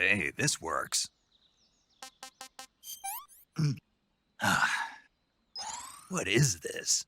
Hey, this works. What is this?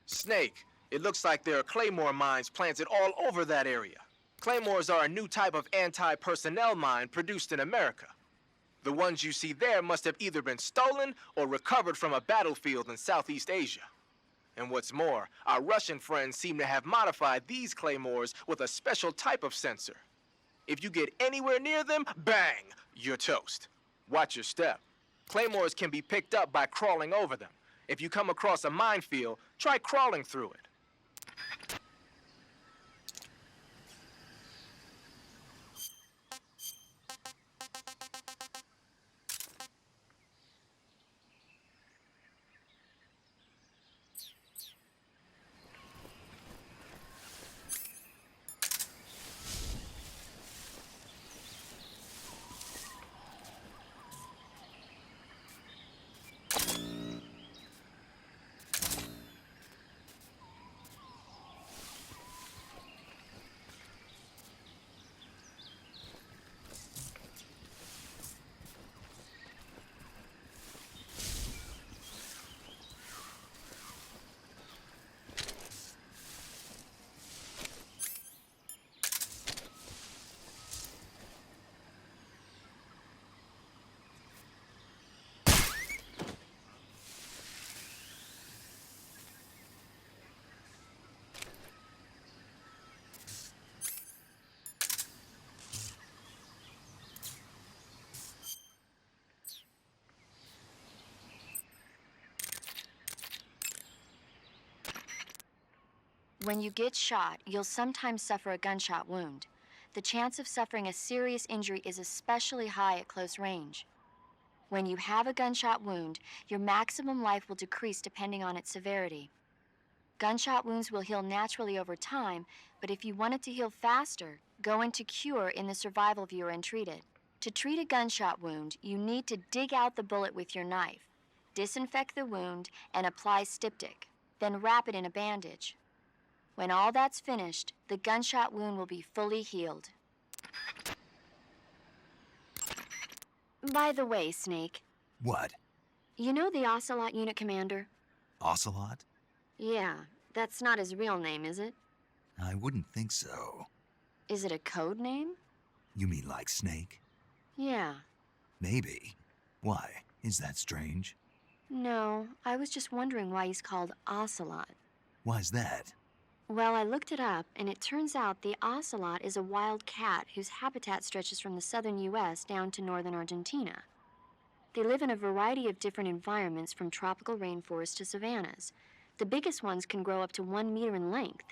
Snake, it looks like there are Claymore mines planted all over that area. Claymores are a new type of anti-personnel mine produced in America. The ones you see there must have either been stolen or recovered from a battlefield in Southeast Asia. And what's more, our Russian friends seem to have modified these Claymores with a special type of sensor. If you get anywhere near them, bang, you're toast. Watch your step. Claymores can be picked up by crawling over them. If you come across a minefield, try crawling through it. When you get shot, you'll sometimes suffer a gunshot wound. The chance of suffering a serious injury is especially high at close range. When you have a gunshot wound, your maximum life will decrease depending on its severity. Gunshot wounds will heal naturally over time, but if you want it to heal faster, go into cure in the survival viewer and treat it. To treat a gunshot wound, you need to dig out the bullet with your knife, disinfect the wound, and apply styptic, then wrap it in a bandage. When all that's finished, the gunshot wound will be fully healed. By the way, Snake. What? You know the Ocelot unit commander? Ocelot? Yeah, that's not his real name, is it? I wouldn't think so. Is it a code name? You mean like Snake? Yeah. Maybe. Why? Is that strange? No, I was just wondering why he's called Ocelot. Why's that? Well, I looked it up, and it turns out the ocelot is a wild cat whose habitat stretches from the southern U.S. down to northern Argentina. They live in a variety of different environments, from tropical rainforests to savannas. The biggest ones can grow up to 1 meter in length.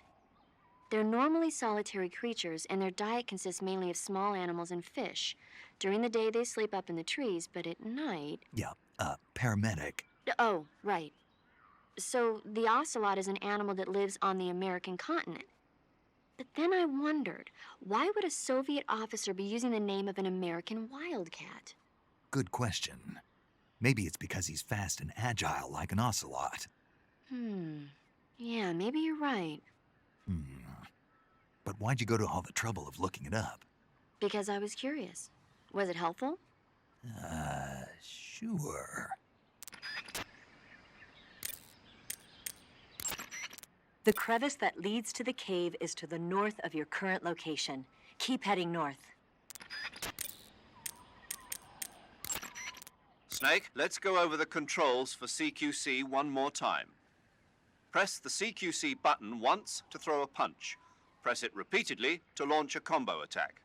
They're normally solitary creatures, and their diet consists mainly of small animals and fish. During the day, they sleep up in the trees, but at night... Yeah, paramedic. Oh, right. So the ocelot is an animal that lives on the American continent. But then I wondered, why would a Soviet officer be using the name of an American wildcat? Good question. Maybe it's because he's fast and agile like an ocelot. Yeah, maybe you're right. But why'd you go to all the trouble of looking it up? Because I was curious. Was it helpful? Sure. The crevice that leads to the cave is to the north of your current location. Keep heading north. Snake, let's go over the controls for CQC one more time. Press the CQC button once to throw a punch. Press it repeatedly to launch a combo attack.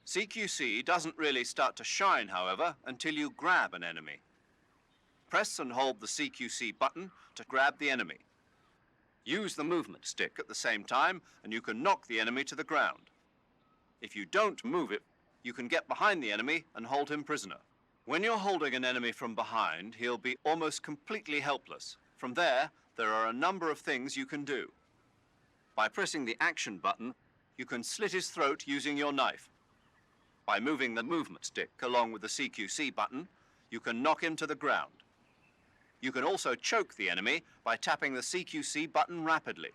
CQC doesn't really start to shine, however, until you grab an enemy. Press and hold the CQC button to grab the enemy. Use the movement stick at the same time, and you can knock the enemy to the ground. If you don't move it, you can get behind the enemy and hold him prisoner. When you're holding an enemy from behind, he'll be almost completely helpless. From there are a number of things you can do. By pressing the action button, you can slit his throat using your knife. By moving the movement stick along with the CQC button, you can knock him to the ground. You can also choke the enemy by tapping the CQC button rapidly.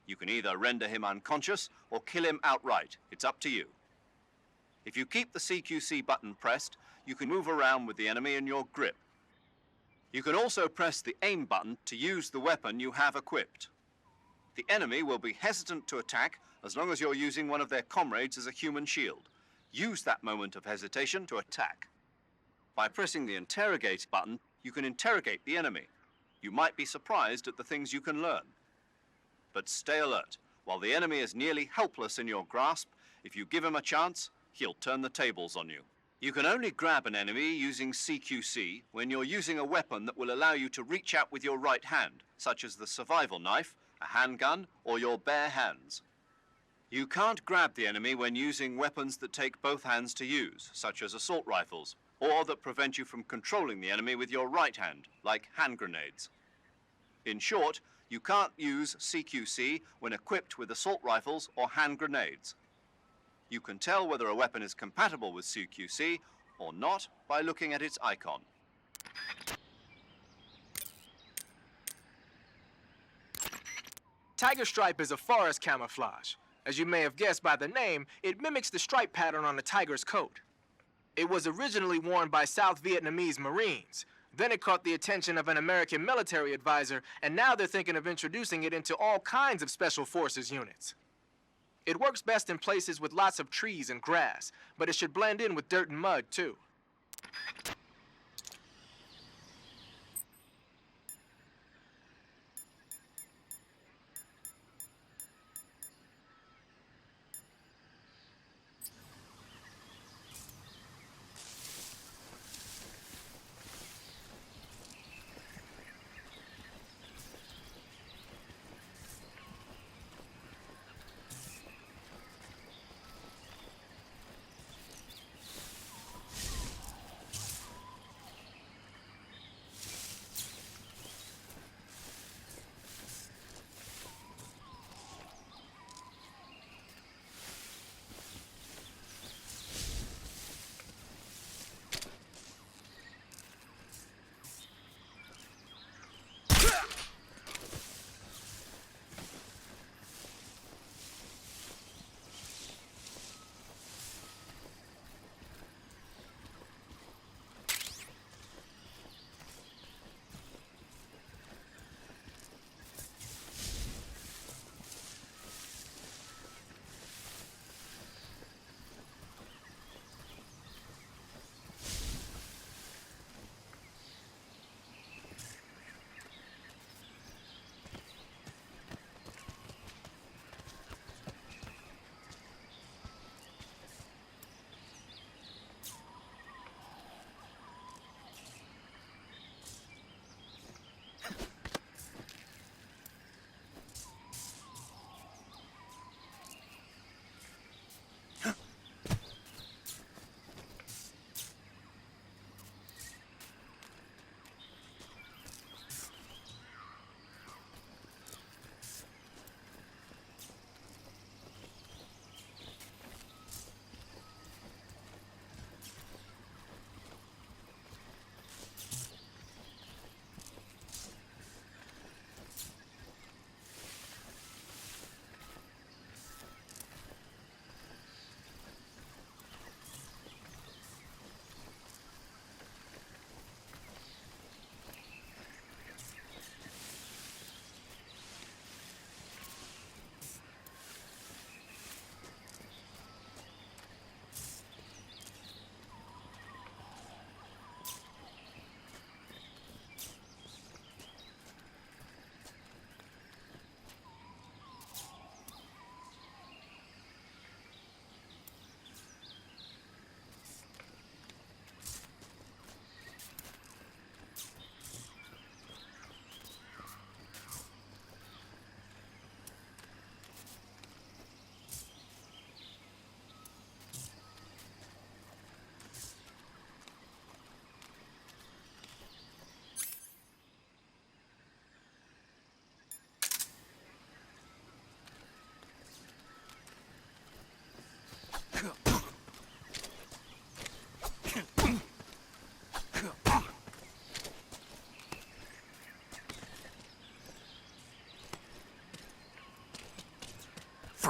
You can either render him unconscious or kill him outright. It's up to you. If you keep the CQC button pressed, you can move around with the enemy in your grip. You can also press the aim button to use the weapon you have equipped. The enemy will be hesitant to attack as long as you're using one of their comrades as a human shield. Use that moment of hesitation to attack. By pressing the interrogate button, you can interrogate the enemy. You might be surprised at the things you can learn. But stay alert. While the enemy is nearly helpless in your grasp, if you give him a chance, he'll turn the tables on you. You can only grab an enemy using CQC when you're using a weapon that will allow you to reach out with your right hand, such as the survival knife, a handgun, or your bare hands. You can't grab the enemy when using weapons that take both hands to use, such as assault rifles, or that prevent you from controlling the enemy with your right hand, like hand grenades. In short, you can't use CQC when equipped with assault rifles or hand grenades. You can tell whether a weapon is compatible with CQC or not by looking at its icon. Tiger stripe is a forest camouflage. As you may have guessed by the name, it mimics the stripe pattern on a tiger's coat. It was originally worn by South Vietnamese Marines. Then it caught the attention of an American military advisor, and now they're thinking of introducing it into all kinds of special forces units. It works best in places with lots of trees and grass, but it should blend in with dirt and mud, too.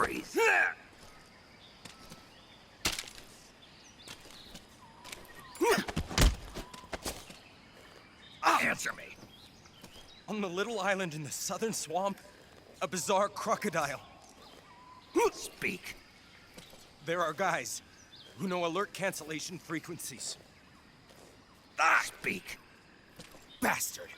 Freeze. Answer me. On the little island in the southern swamp, a bizarre crocodile. Speak. There are guys who know alert cancellation frequencies. Speak. Bastard!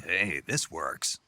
Hey, this works.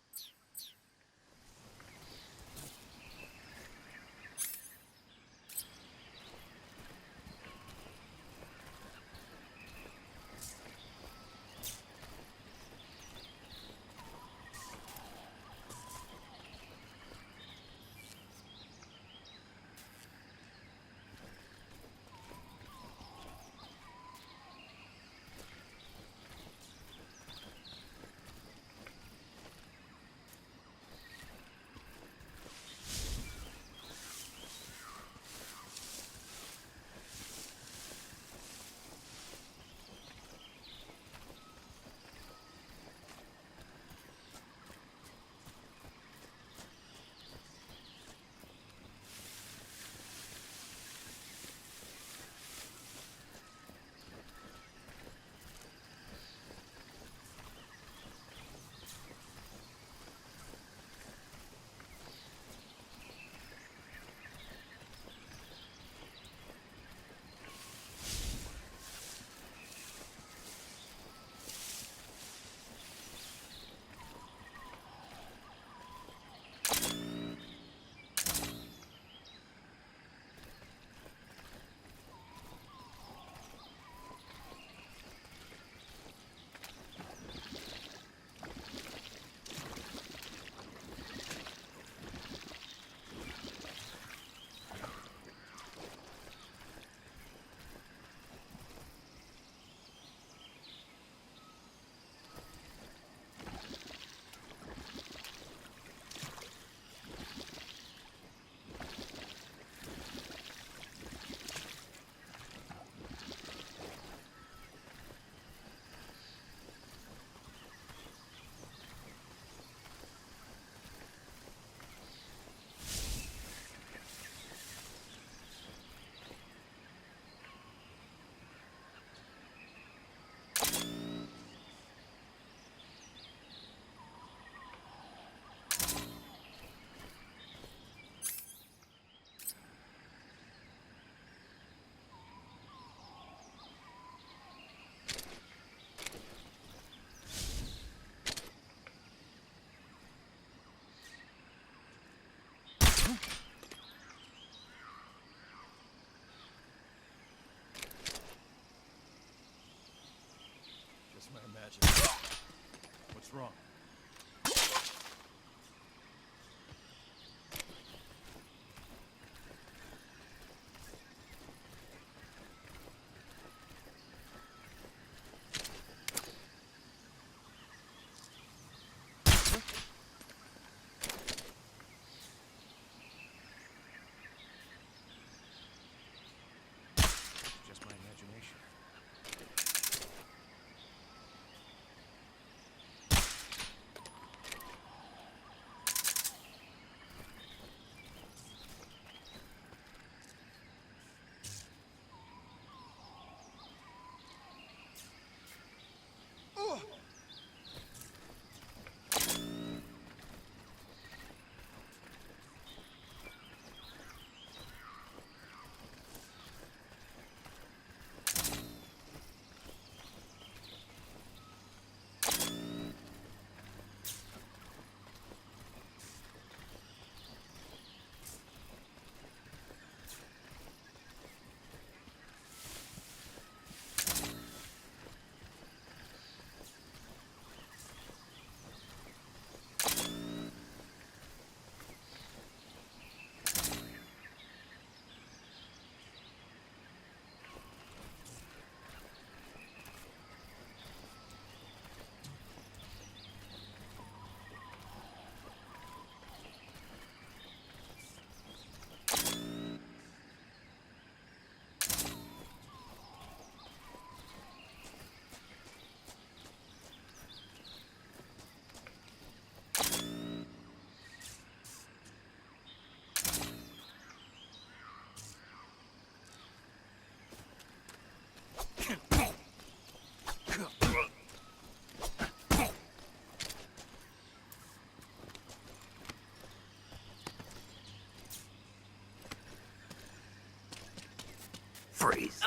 Freeze.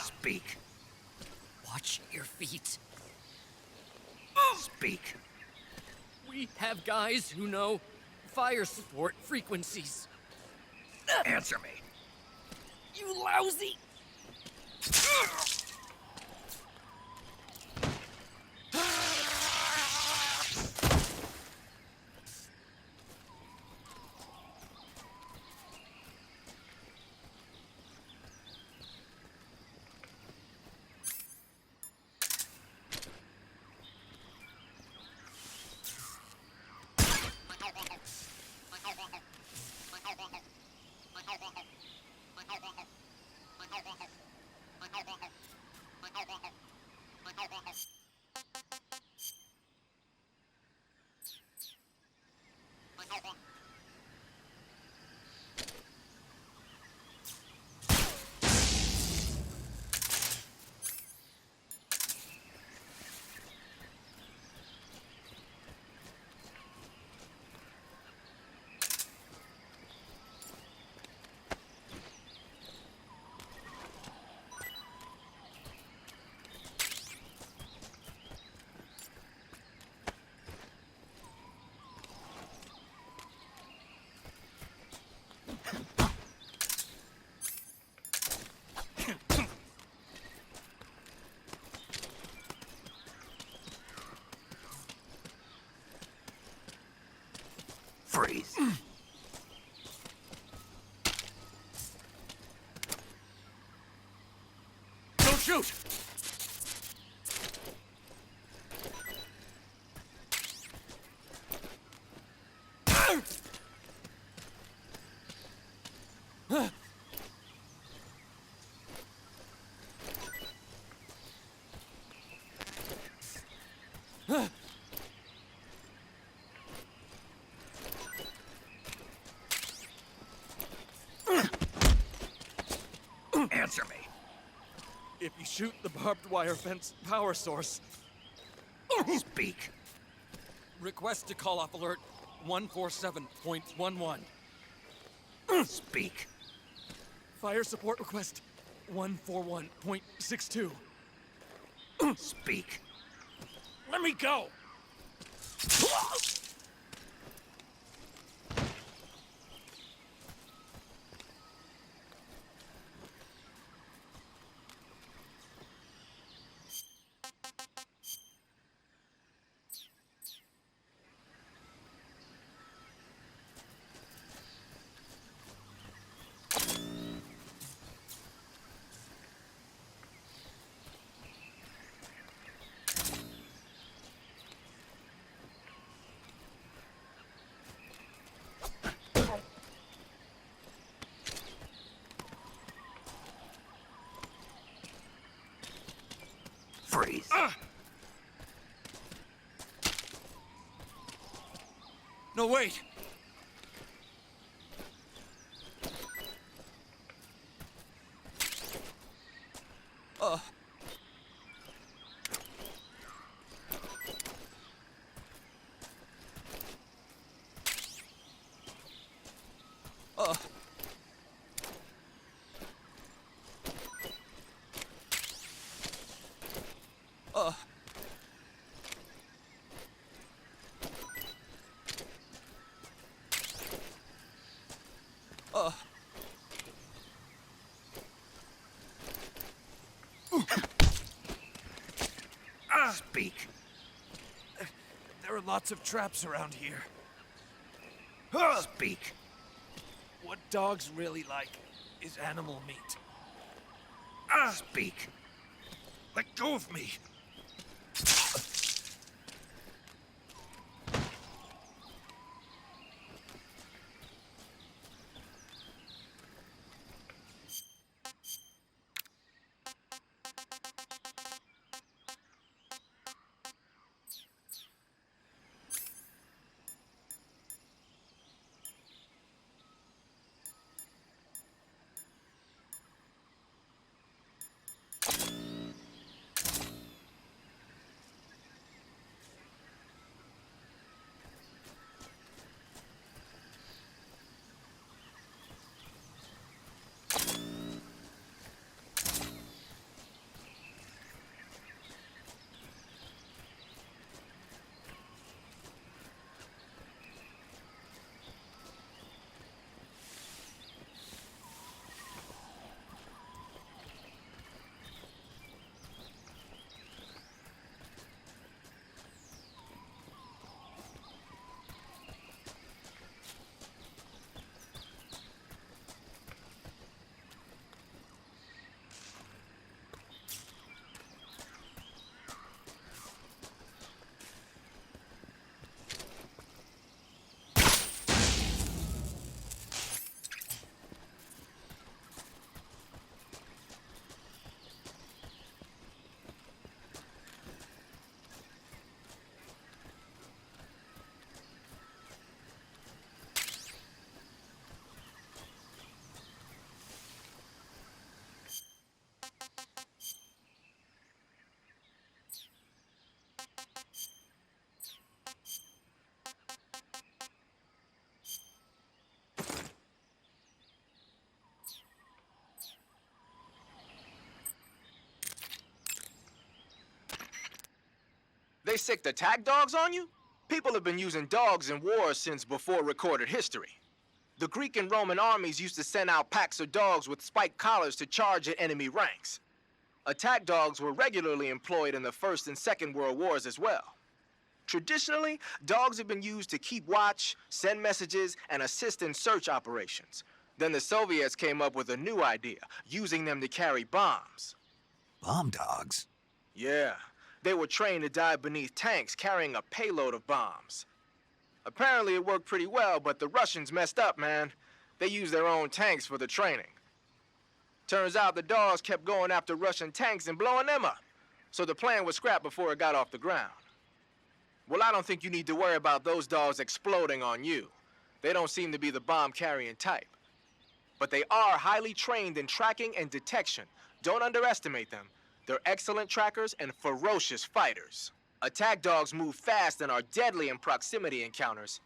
Speak. Watch your feet. Speak. We have guys who know fire support frequencies. Answer me. You lousy! Freeze. Don't shoot! Answer me. If you shoot the barbed wire fence power source, Speak. request to call off alert 147.11. Speak. Fire support request 141.62. Speak. Let me go! Freeze. No, wait! Speak. There are lots of traps around here. Speak. What dogs really like is animal meat. Speak. Let go of me! They sicked attack dogs on you? People have been using dogs in wars since before recorded history. The Greek and Roman armies used to send out packs of dogs with spiked collars to charge at enemy ranks. Attack dogs were regularly employed in the First and Second World Wars as well. Traditionally, dogs have been used to keep watch, send messages, and assist in search operations. Then the Soviets came up with a new idea, using them to carry bombs. Bomb dogs? Yeah, they were trained to dive beneath tanks carrying a payload of bombs. Apparently it worked pretty well, but the Russians messed up, man. They used their own tanks for the training. Turns out the dogs kept going after Russian tanks and blowing them up. So the plan was scrapped before it got off the ground. Well, I don't think you need to worry about those dogs exploding on you. They don't seem to be the bomb-carrying type. But they are highly trained in tracking and detection. Don't underestimate them. They're excellent trackers and ferocious fighters. Attack dogs move fast and are deadly in proximity encounters.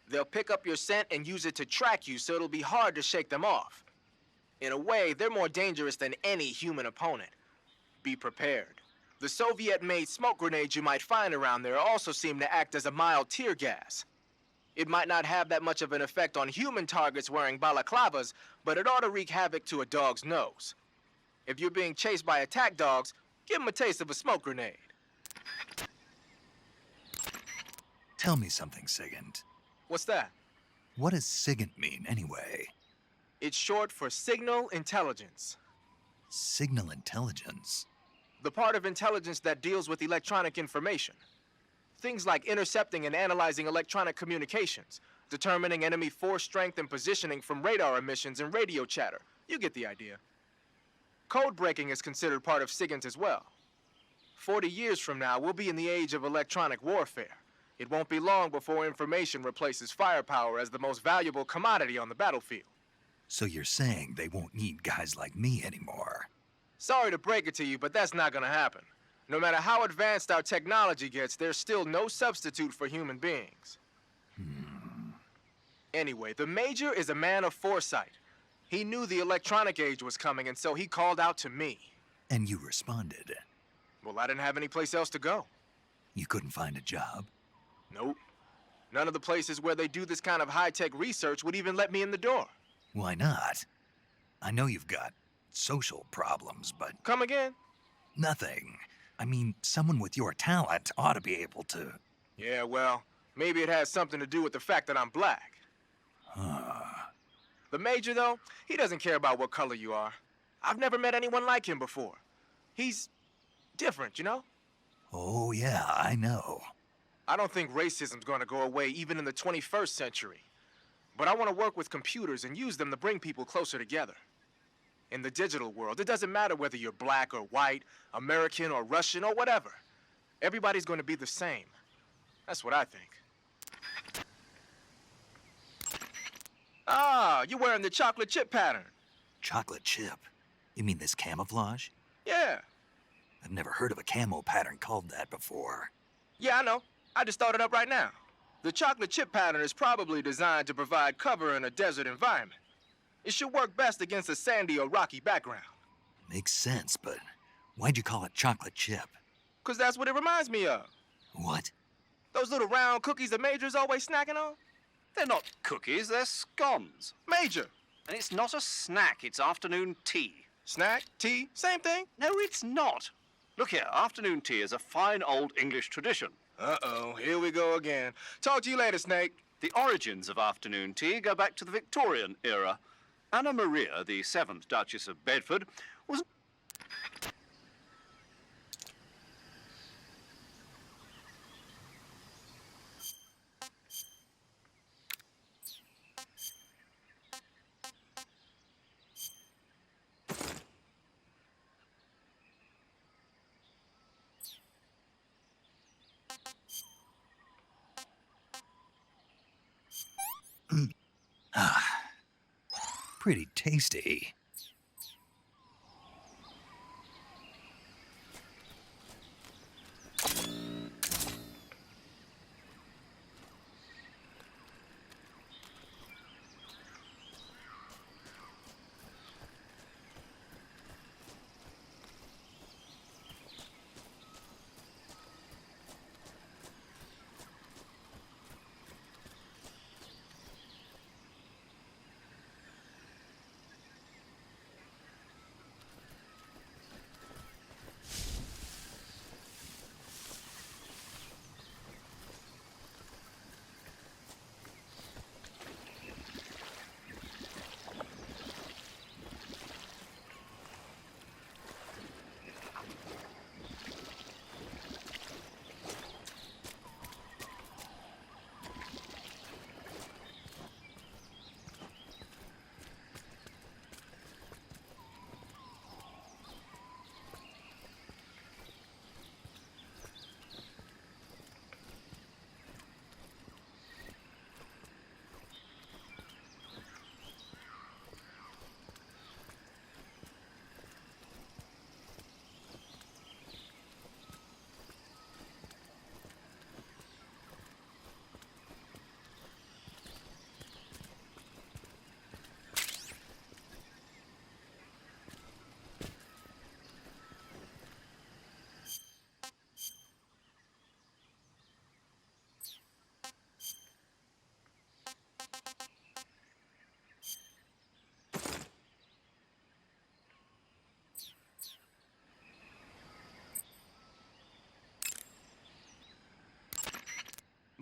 They'll pick up your scent and use it to track you, so it'll be hard to shake them off. In a way, they're more dangerous than any human opponent. Be prepared. The Soviet-made smoke grenades you might find around there also seem to act as a mild tear gas. It might not have that much of an effect on human targets wearing balaclavas, but it ought to wreak havoc to a dog's nose. If you're being chased by attack dogs, give them a taste of a smoke grenade. Tell me something, Sigint. What's that? What does Sigint mean, anyway? It's short for signal intelligence. Signal intelligence? The part of intelligence that deals with electronic information. Things like intercepting and analyzing electronic communications, determining enemy force strength and positioning from radar emissions and radio chatter. You get the idea. Code breaking is considered part of Sigint as well. 40 years from now, we'll be in the age of electronic warfare. It won't be long before information replaces firepower as the most valuable commodity on the battlefield. So you're saying they won't need guys like me anymore? Sorry to break it to you, but that's not gonna happen. No matter how advanced our technology gets, there's still no substitute for human beings. Anyway, the Major is a man of foresight. He knew the electronic age was coming, and so he called out to me. And you responded? Well, I didn't have any place else to go. You couldn't find a job? Nope. None of the places where they do this kind of high-tech research would even let me in the door. Why not? I know you've got social problems, but... Come again? Nothing. I mean, someone with your talent ought to be able to... Yeah, well, maybe it has something to do with the fact that I'm black. The Major, though, he doesn't care about what color you are. I've never met anyone like him before. He's different, you know? Oh, yeah, I know. I don't think racism's going to go away even in the 21st century. But I want to work with computers and use them to bring people closer together. In the digital world, it doesn't matter whether you're black or white, American or Russian or whatever. Everybody's going to be the same. That's what I think. Ah, you're wearing the chocolate chip pattern. Chocolate chip? You mean this camouflage? Yeah. I've never heard of a camo pattern called that before. Yeah, I know. I just thought it up right now. The chocolate chip pattern is probably designed to provide cover in a desert environment. It should work best against a sandy or rocky background. Makes sense, but why'd you call it chocolate chip? 'Cause that's what it reminds me of. What? Those little round cookies the Major's always snacking on? They're not cookies, they're scones. Major! And it's not a snack, it's afternoon tea. Snack, tea, same thing? No, it's not. Look here, afternoon tea is a fine old English tradition. Uh-oh, here we go again. Talk to you later, Snake. The origins of afternoon tea go back to the Victorian era. Anna Maria, the 7th Duchess of Bedford, was... Pretty tasty.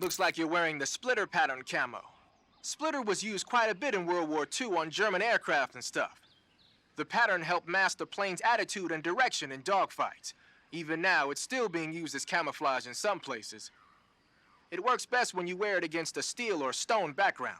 Looks like you're wearing the splitter pattern camo. Splitter was used quite a bit in World War II on German aircraft and stuff. The pattern helped mask the plane's attitude and direction in dogfights. Even now, it's still being used as camouflage in some places. It works best when you wear it against a steel or stone background.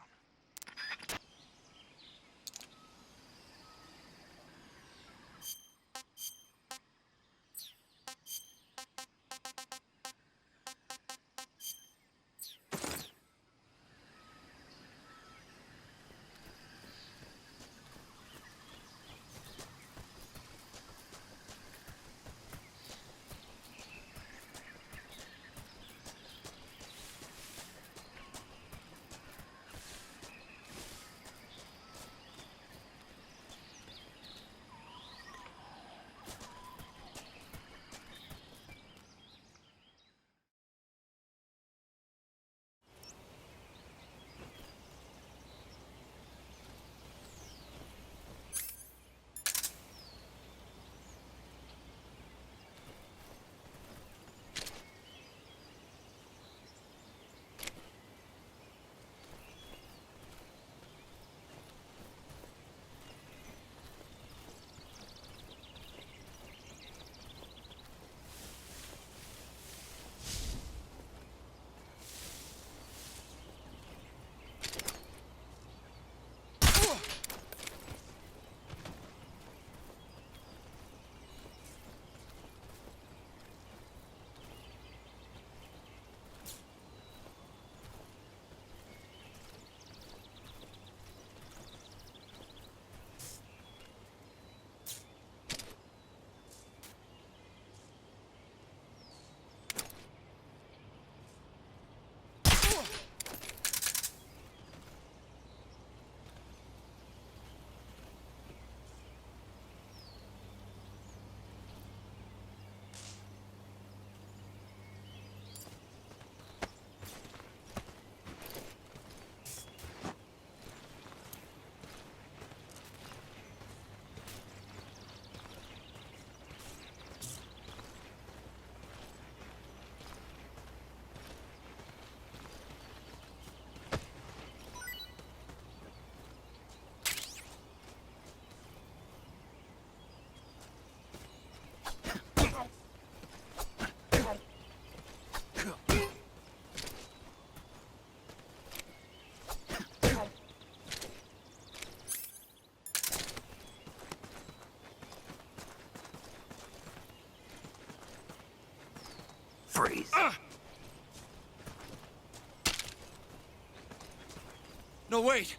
Freeze. No, wait!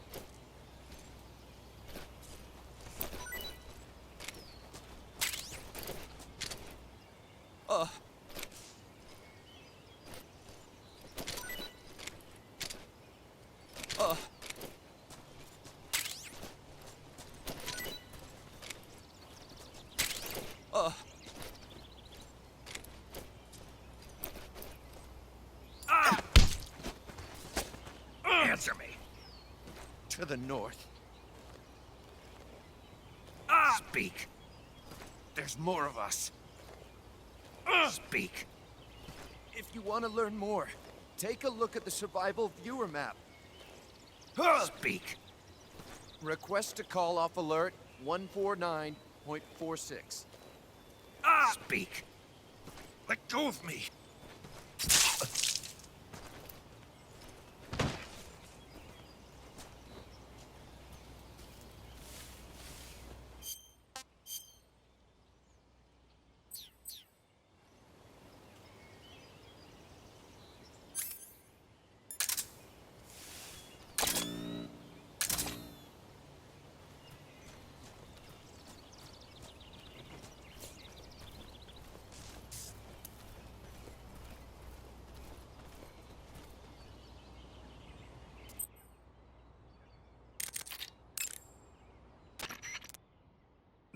Answer me. To the north. Speak. There's more of us. Speak. If you want to learn more, take a look at the survival viewer map. Speak. Request to call off alert 149.46. Speak. Let go of me.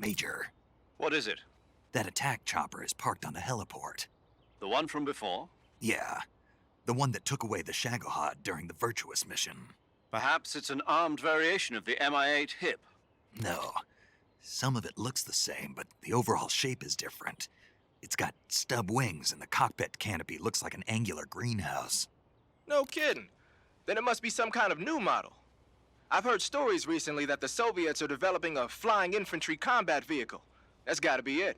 Major, What is it? that attack chopper is parked on the heliport. The one from before? Yeah, the one that took away the Shagohod during the Virtuous mission. Perhaps it's an armed variation of the Mi-8 hip. No, some of it looks the same, but the overall shape is different. It's got stub wings and the cockpit canopy looks like an angular greenhouse. No kidding. Then it must be some kind of new model. I've heard stories recently that the Soviets are developing a flying infantry combat vehicle. That's gotta be it.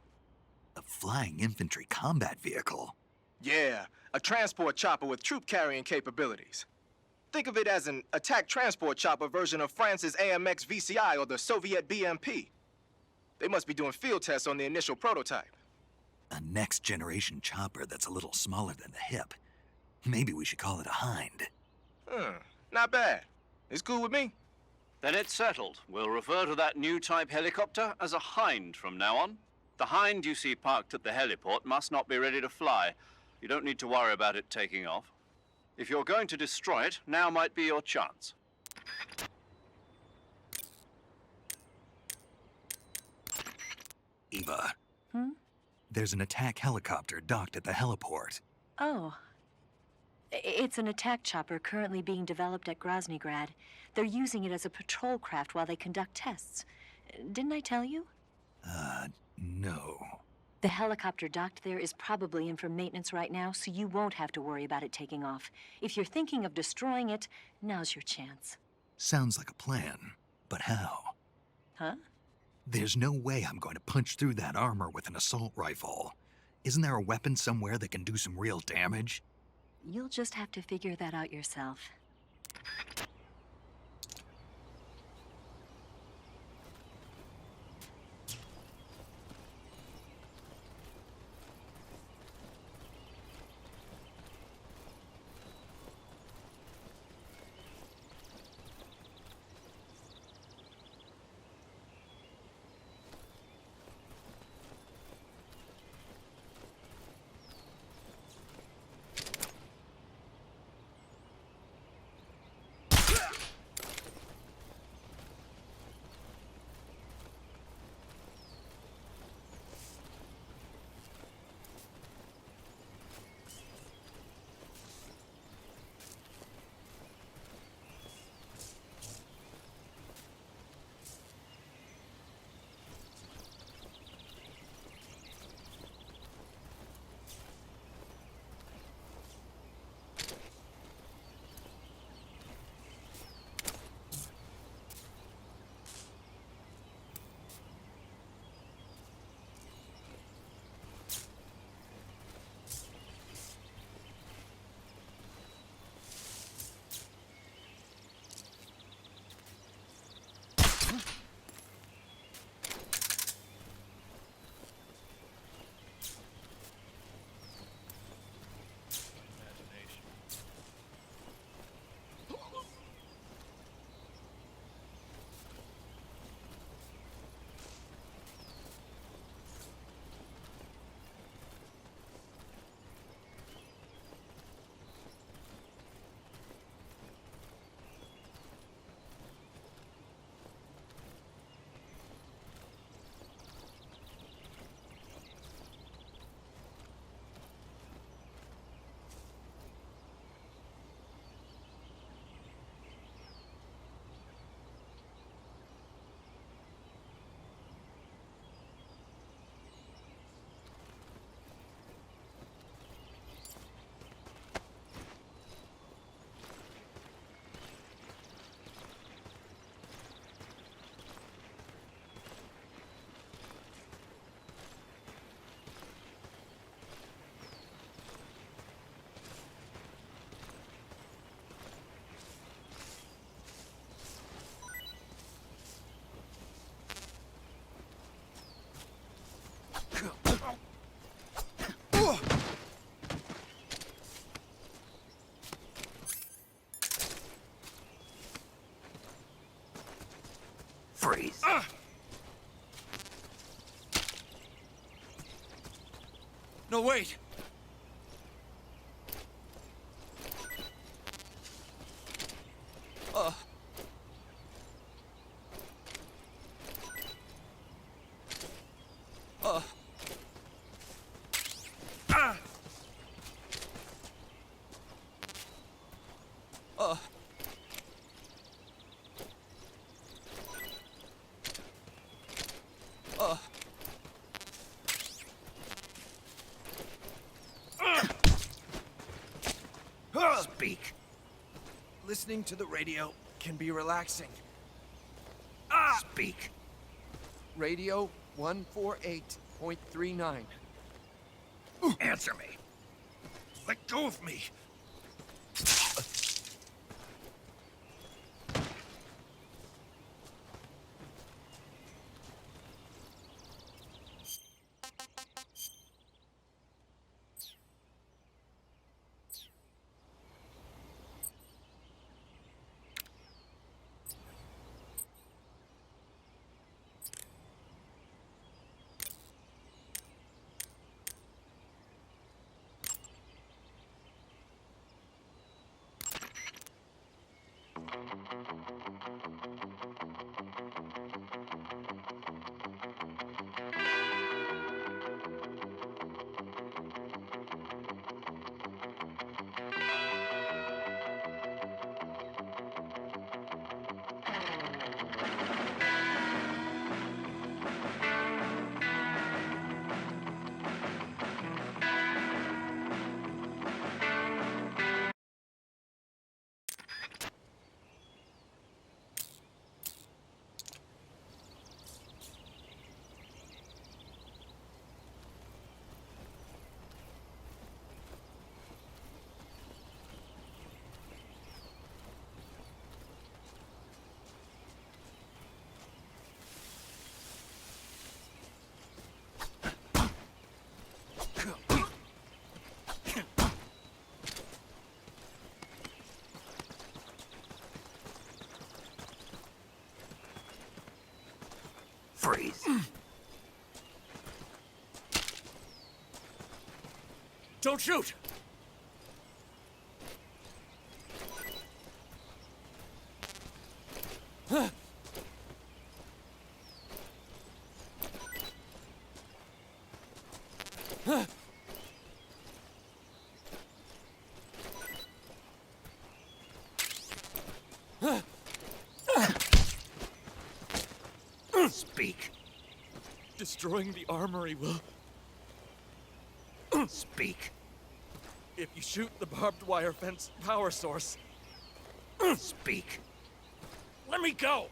A flying infantry combat vehicle? Yeah, a transport chopper with troop-carrying capabilities. Think of it as an attack transport chopper version of France's AMX VCI or the Soviet BMP. They must be doing field tests on the initial prototype. A next-generation chopper that's a little smaller than the hip. Maybe we should call it a Hind. Not bad. It's cool with me. Then it's settled. We'll refer to that new type helicopter as a Hind from now on. The Hind you see parked at the heliport must not be ready to fly. You don't need to worry about it taking off. If you're going to destroy it, now might be your chance. Eva. There's an attack helicopter docked at the heliport. Oh. It's an attack chopper currently being developed at Groznygrad. They're using it as a patrol craft while they conduct tests. Didn't I tell you? No. The helicopter docked there is probably in for maintenance right now, so you won't have to worry about it taking off. If you're thinking of destroying it, now's your chance. Sounds like a plan. But how? Huh? There's no way I'm going to punch through that armor with an assault rifle. Isn't there a weapon somewhere that can do some real damage? You'll just have to figure that out yourself. Freeze. No, wait! Listening to the radio can be relaxing. Speak. Radio 148.39. Answer me. Let go of me. Freeze. Don't shoot! Speak. Destroying the armory will... Speak. If you shoot the barbed wire fence power source... Speak. Let me go!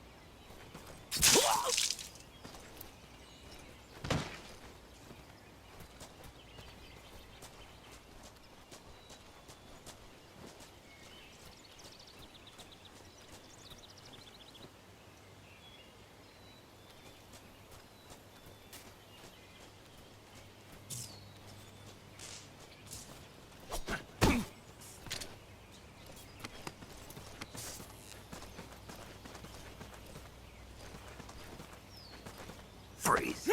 Freeze.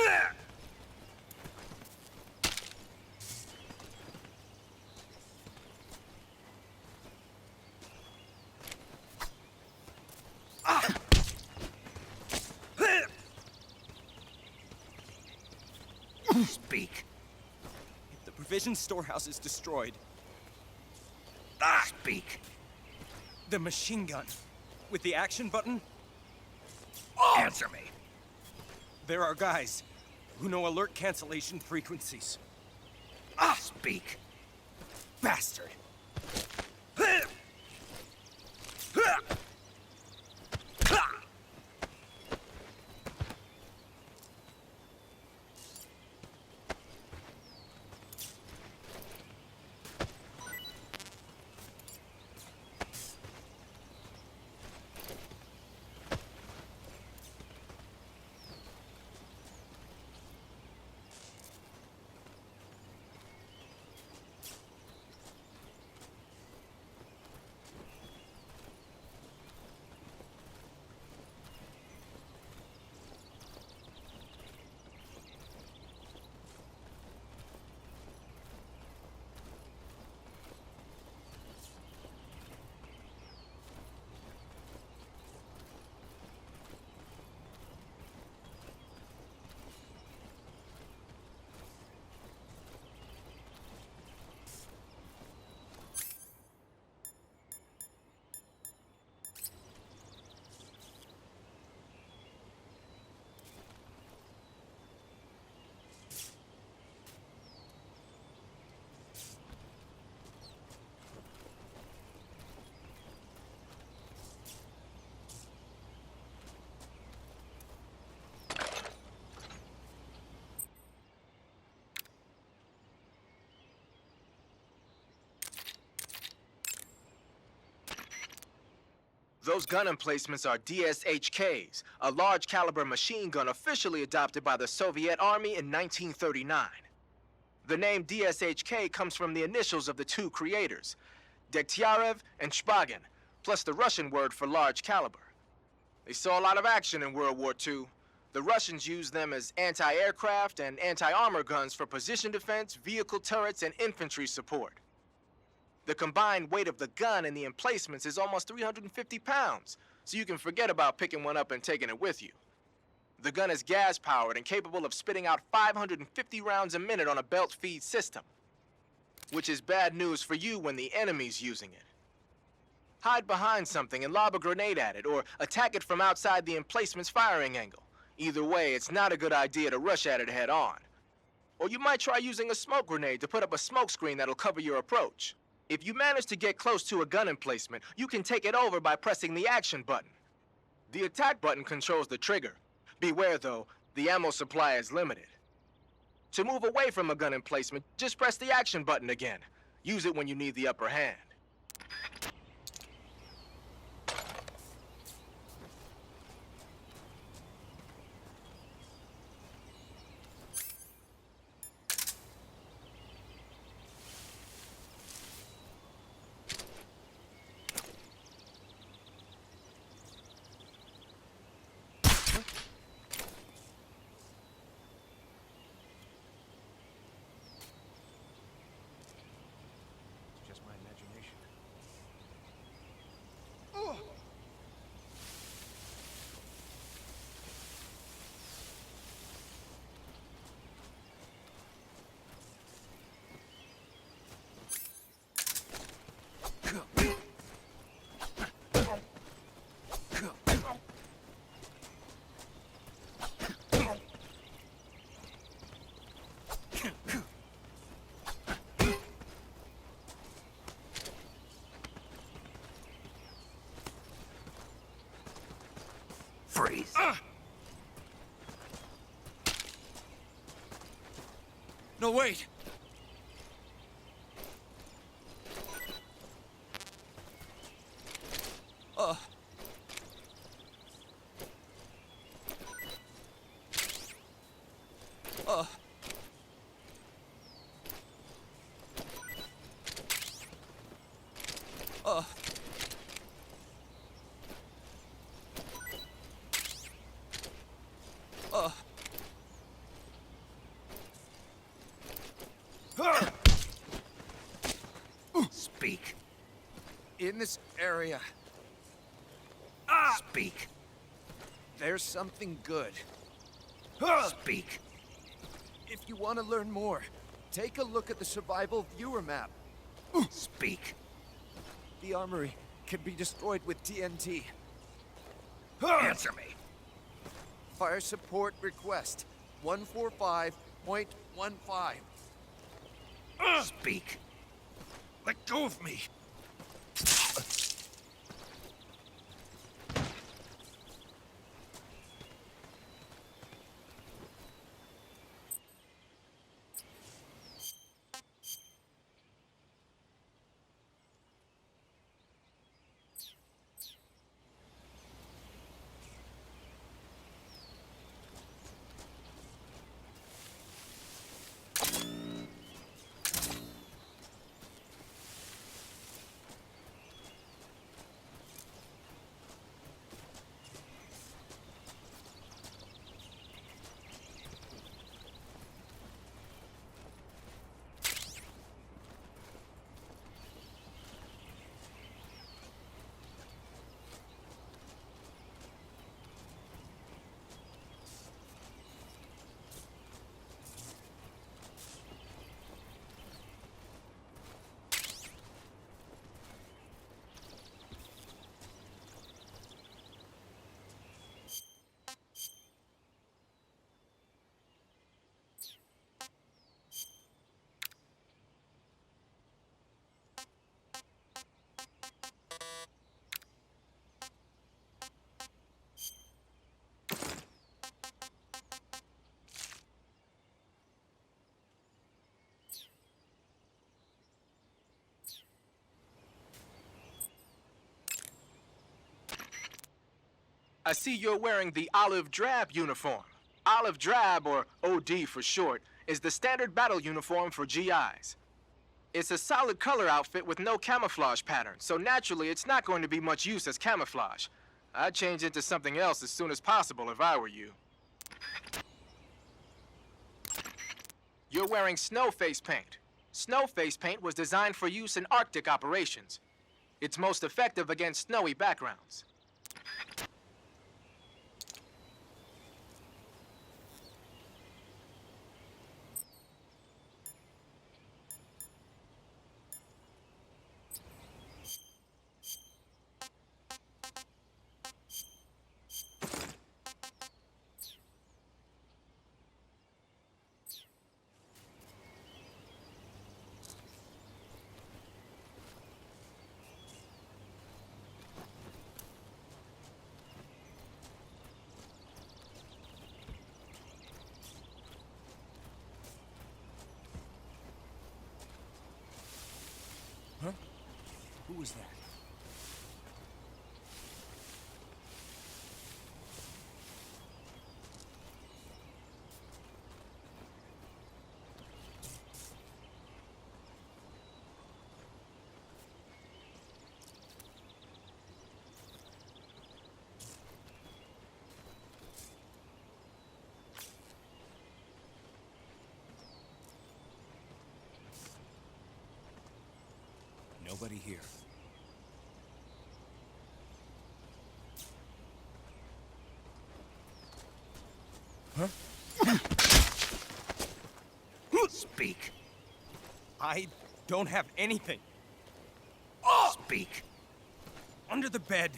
Speak. If the provision storehouse is destroyed, Speak. the machine gun with the action button, Answer me. there are guys who know alert cancellation frequencies. Speak. Bastard! Those gun emplacements are DSHKs, a large caliber machine gun officially adopted by the Soviet Army in 1939. The name DSHK comes from the initials of the two creators, Degtyarev and Shpagin, plus the Russian word for large caliber. They saw a lot of action in World War II. The Russians used them as anti-aircraft and anti-armor guns for position defense, vehicle turrets, and infantry support. The combined weight of the gun and the emplacements is almost 350 pounds, so you can forget about picking one up and taking it with you. The gun is gas-powered and capable of spitting out 550 rounds a minute on a belt feed system, which is bad news for you when the enemy's using it. Hide behind something and lob a grenade at it, or attack it from outside the emplacement's firing angle. Either way, it's not a good idea to rush at it head-on. Or you might try using a smoke grenade to put up a smoke screen that'll cover your approach. If you manage to get close to a gun emplacement, you can take it over by pressing the action button. The attack button controls the trigger. Beware though, the ammo supply is limited. To move away from a gun emplacement, just press the action button again. Use it when you need the upper hand. Freeze. No, wait! Speak. In this area, Speak. there's something good. Speak. If you want to learn more, take a look at the survival viewer map. Speak. The armory can be destroyed with TNT. Answer me. Fire support request 145.15. Speak. Let go of me. I see you're wearing the olive drab uniform. Olive drab, or OD for short, is the standard battle uniform for GIs. It's a solid color outfit with no camouflage pattern, so naturally it's not going to be much use as camouflage. I'd change into something else as soon as possible if I were you. You're wearing snow face paint. Snow face paint was designed for use in Arctic operations. It's most effective against snowy backgrounds. Who was that? Nobody here. Huh? Speak. I don't have anything. Speak. Under the bed.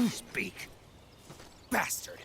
Speak. Bastard.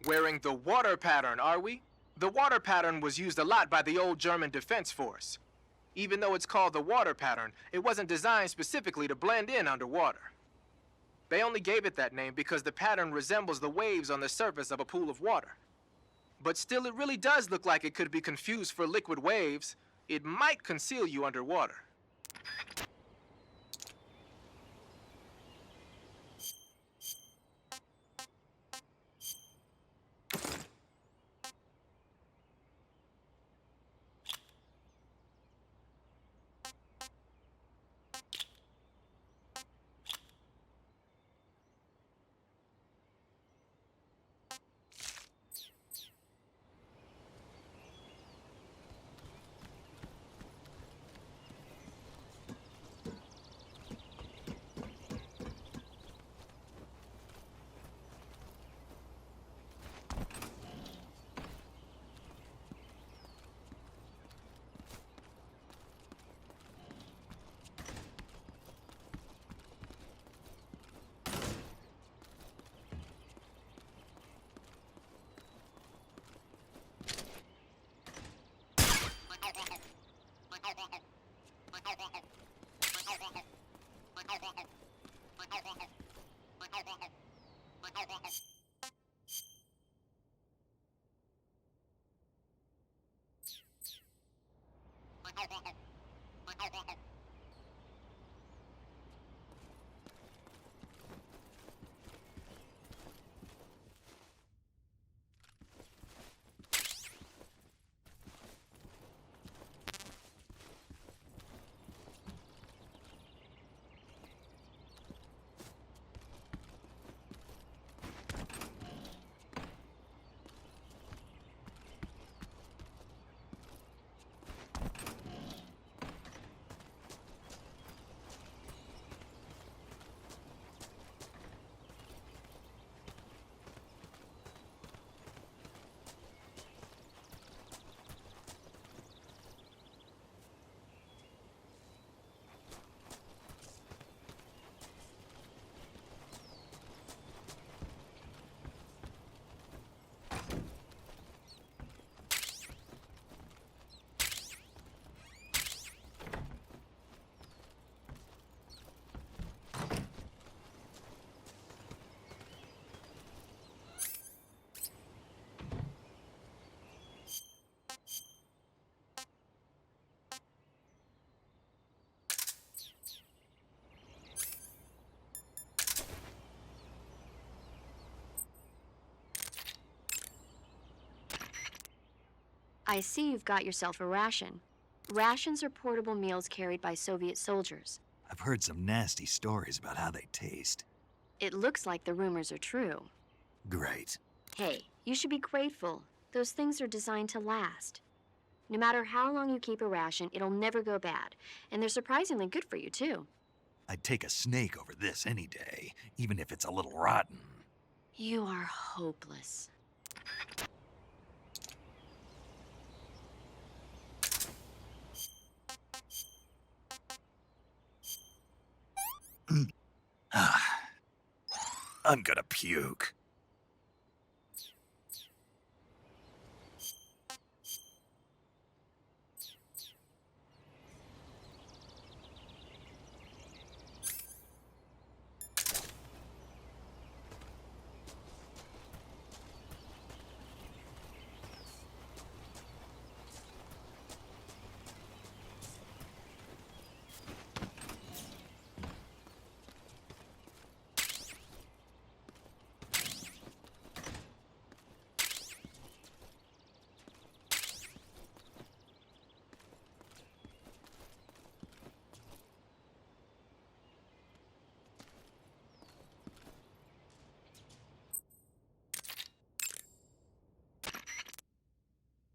Wearing the water pattern, are we? The water pattern was used a lot by the old German Defense Force. Even though it's called the water pattern, it wasn't designed specifically to blend in underwater. They only gave it that name because the pattern resembles the waves on the surface of a pool of water. But still, it really does look like it could be confused for liquid waves. It might conceal you underwater. I see you've got yourself a ration. Rations are portable meals carried by Soviet soldiers. I've heard some nasty stories about how they taste. It looks like the rumors are true. Great. Hey, you should be grateful. Those things are designed to last. No matter how long you keep a ration, it'll never go bad. And they're surprisingly good for you, too. I'd take a snake over this any day, even if it's a little rotten. You are hopeless. I'm gonna puke.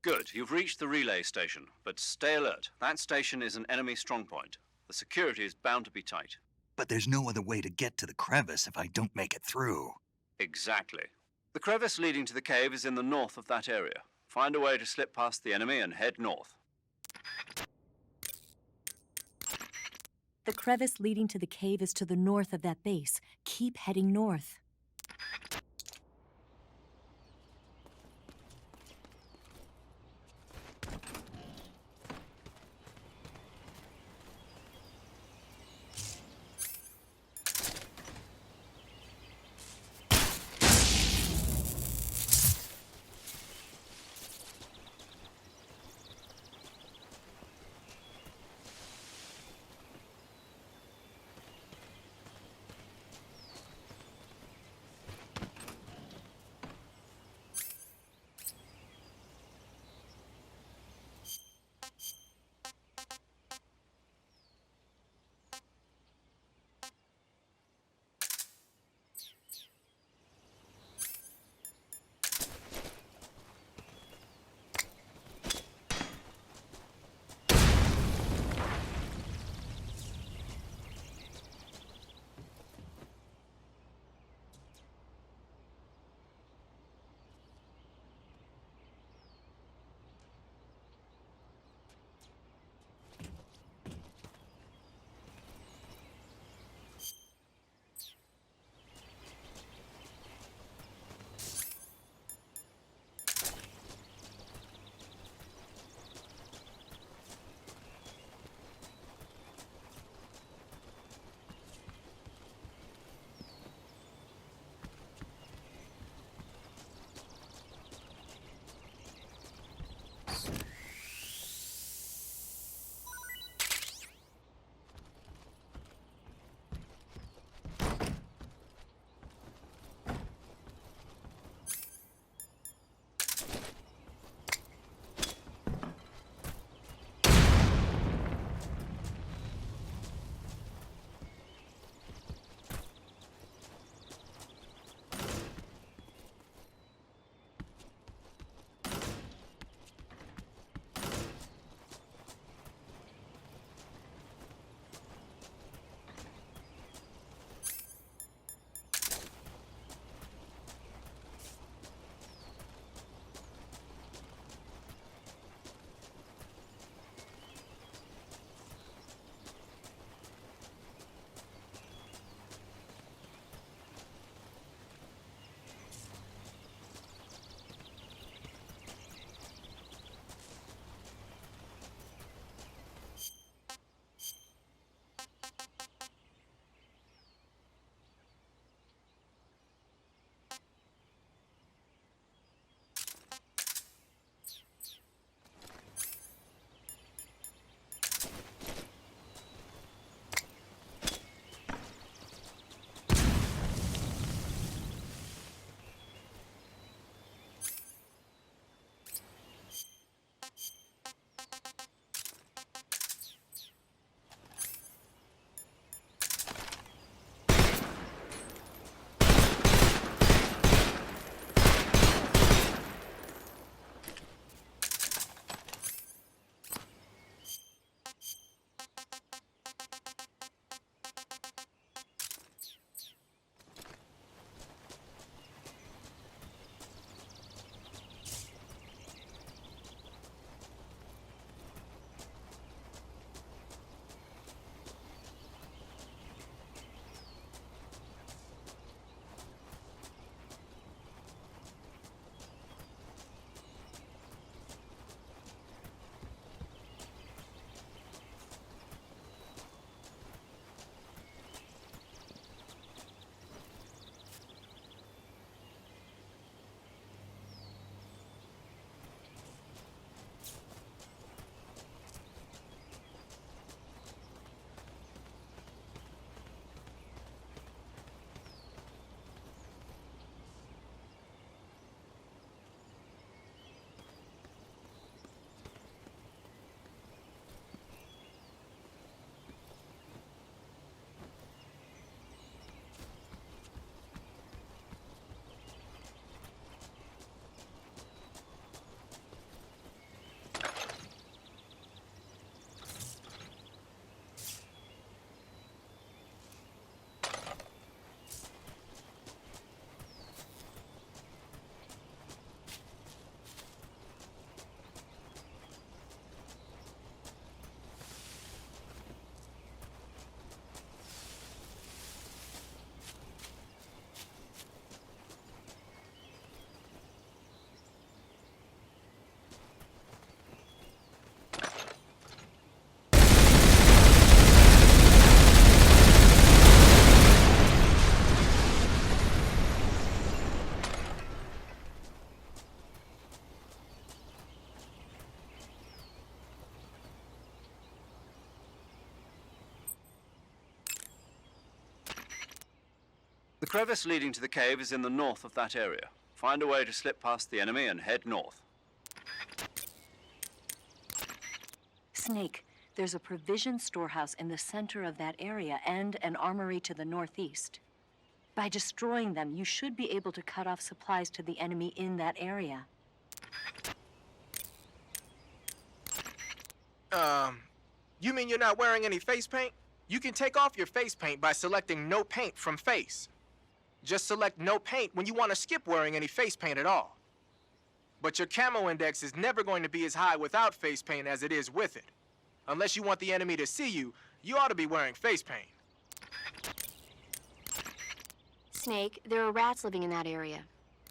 Good, you've reached the relay station, but stay alert. That station is an enemy strongpoint. The security is bound to be tight. But there's no other way to get to the crevice if I don't make it through. Exactly. The crevice leading to the cave is in the north of that area. Find a way to slip past the enemy and head north. The crevice leading to the cave is to the north of that base. Keep heading north. The crevice leading to the cave is in the north of that area. Find a way to slip past the enemy and head north. Snake, there's a provision storehouse in the center of that area and an armory to the northeast. By destroying them, you should be able to cut off supplies to the enemy in that area. You mean you're not wearing any face paint? You can take off your face paint by selecting no paint from face. Just select no paint when you want to skip wearing any face paint at all. But your camo index is never going to be as high without face paint as it is with it. Unless you want the enemy to see you, you ought to be wearing face paint. Snake, there are rats living in that area.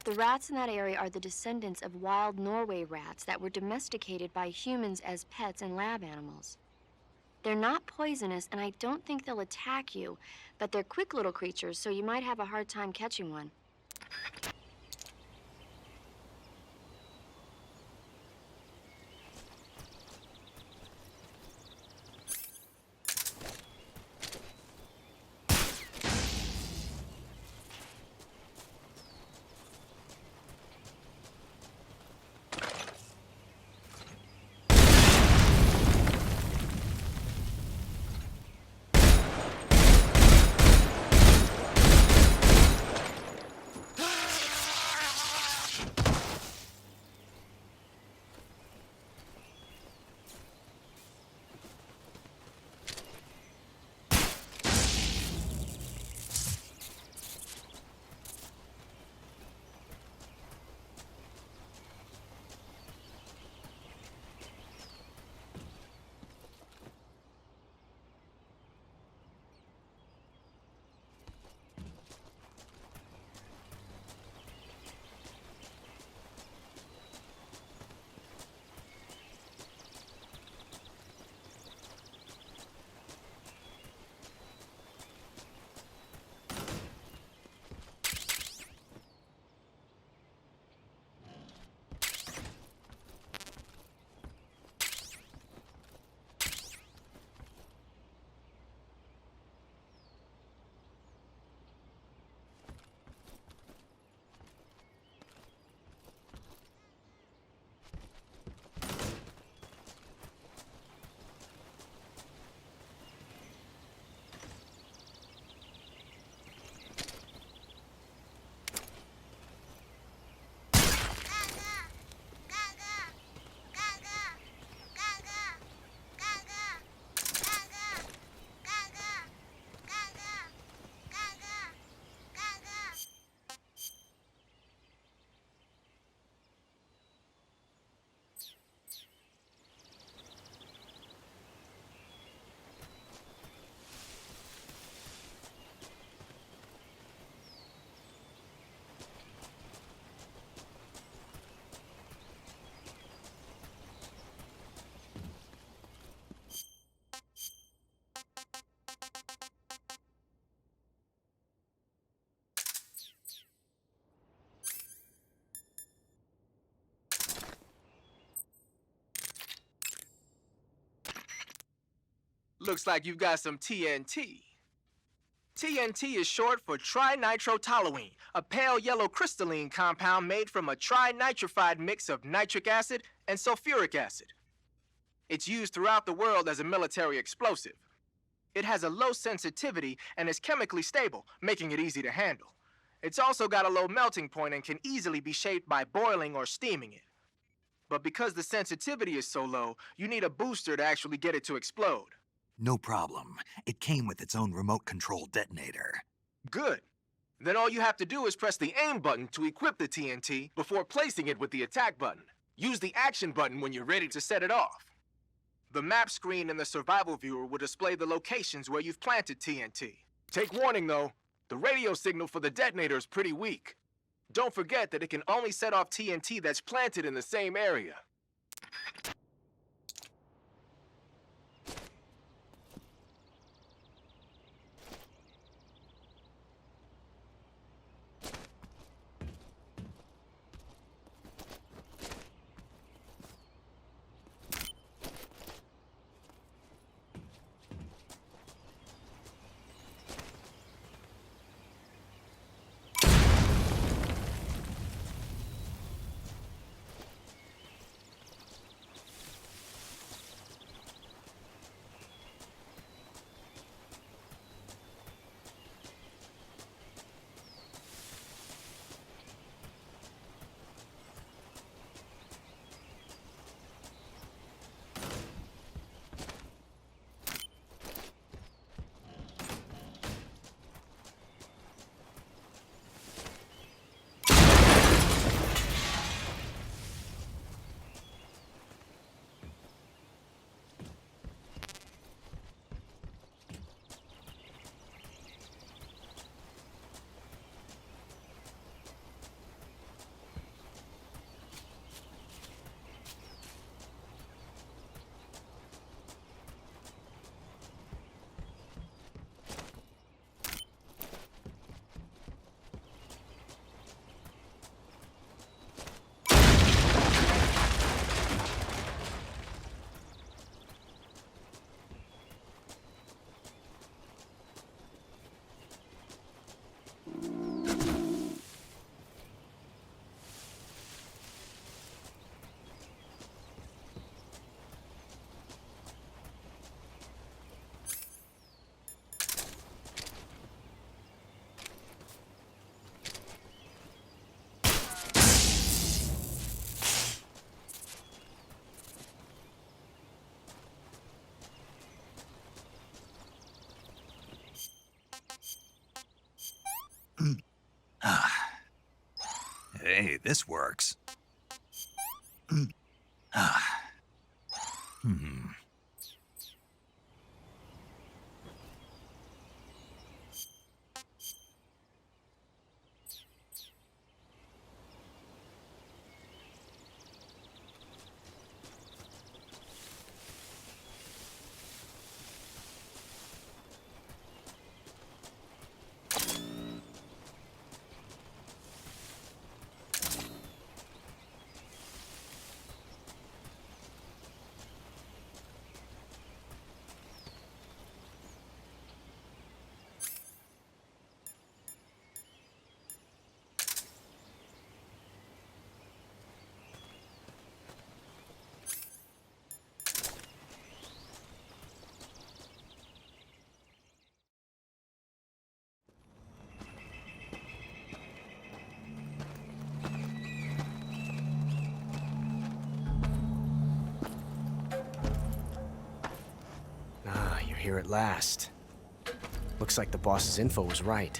The rats in that area are the descendants of wild Norway rats that were domesticated by humans as pets and lab animals. They're not poisonous, and I don't think they'll attack you, but they're quick little creatures, so you might have a hard time catching one. Looks like you've got some TNT. TNT is short for trinitrotoluene, a pale yellow crystalline compound made from a trinitrified mix of nitric acid and sulfuric acid. It's used throughout the world as a military explosive. It has a low sensitivity and is chemically stable, making it easy to handle. It's also got a low melting point and can easily be shaped by boiling or steaming it. But because the sensitivity is so low, you need a booster to actually get it to explode. No problem. It came with its own remote control detonator. Good. Then all you have to do is press the aim button to equip the TNT before placing it with the attack button. Use the action button when you're ready to set it off. The map screen in the survival viewer will display the locations where you've planted TNT. Take warning though, the radio signal for the detonator is pretty weak. Don't forget that it can only set off TNT that's planted in the same area. Hey, this works. Here at last. Looks like the boss's info was right.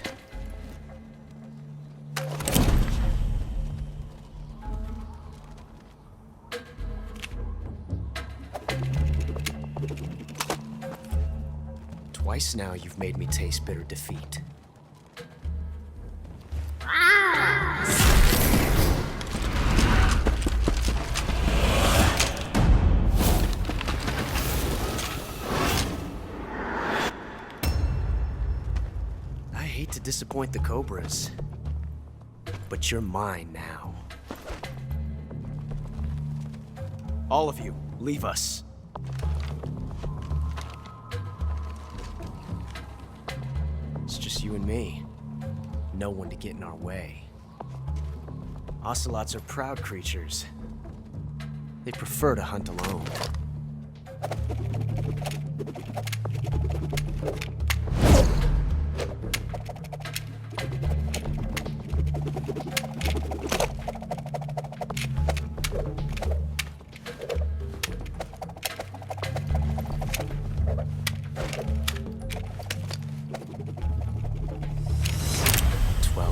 Twice now you've made me taste bitter defeat. To disappoint the Cobras, but you're mine now. All of you, leave us. It's just you and me. No one to get in our way. Ocelots are proud creatures. They prefer to hunt alone.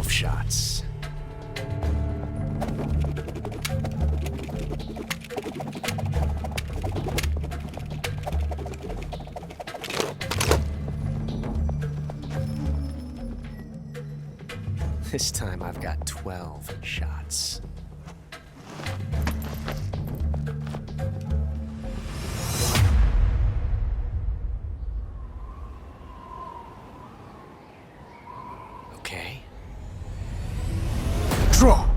Shots. This time I've got 12 shots. Okay. Draw!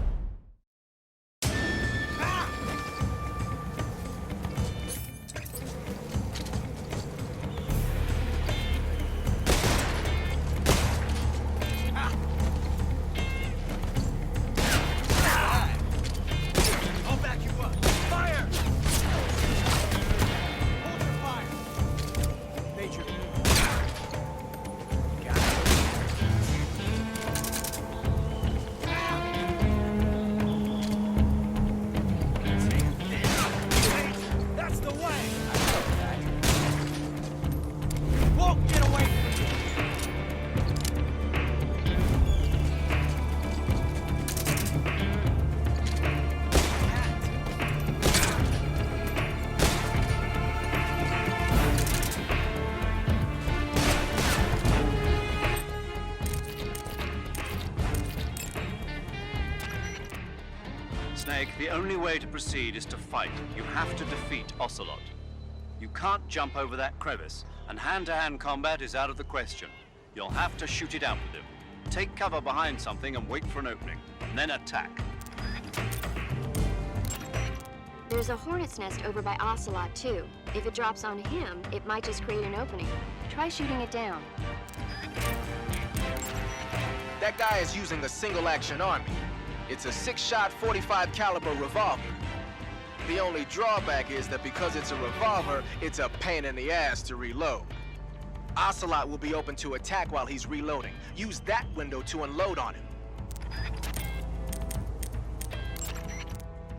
Snake, the only way to proceed is to fight. You have to defeat Ocelot. You can't jump over that crevice, and hand-to-hand combat is out of the question. You'll have to shoot it out with him. Take cover behind something and wait for an opening, and then attack. There's a hornet's nest over by Ocelot, too. If it drops on him, it might just create an opening. Try shooting it down. That guy is using a single-action army. It's a 6-shot 45 caliber revolver. The only drawback is that because it's a revolver, it's a pain in the ass to reload. Ocelot will be open to attack while he's reloading. Use that window to unload on him.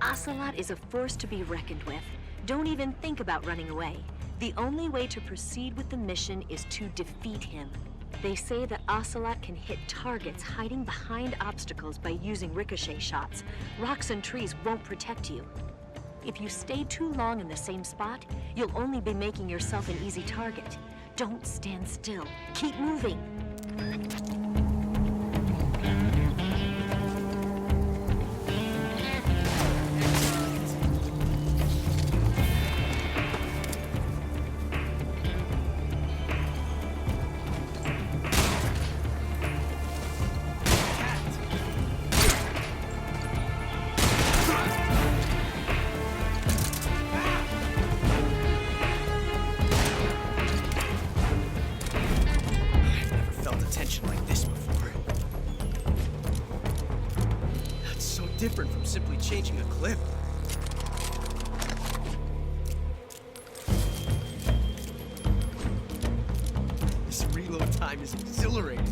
Ocelot is a force to be reckoned with. Don't even think about running away. The only way to proceed with the mission is to defeat him. They say that Ocelot can hit targets hiding behind obstacles by using ricochet shots. Rocks and trees won't protect you. If you stay too long in the same spot, you'll only be making yourself an easy target. Don't stand still. Keep moving. Different from simply changing a clip. This reload time is exhilarating.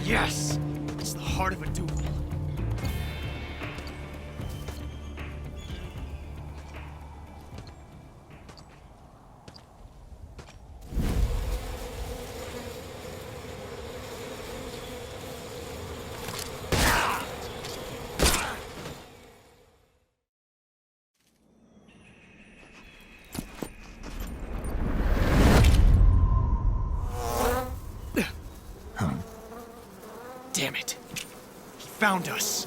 Yes! It's the heart of a duel. Damn it. He found us.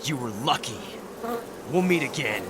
You were lucky. We'll meet again.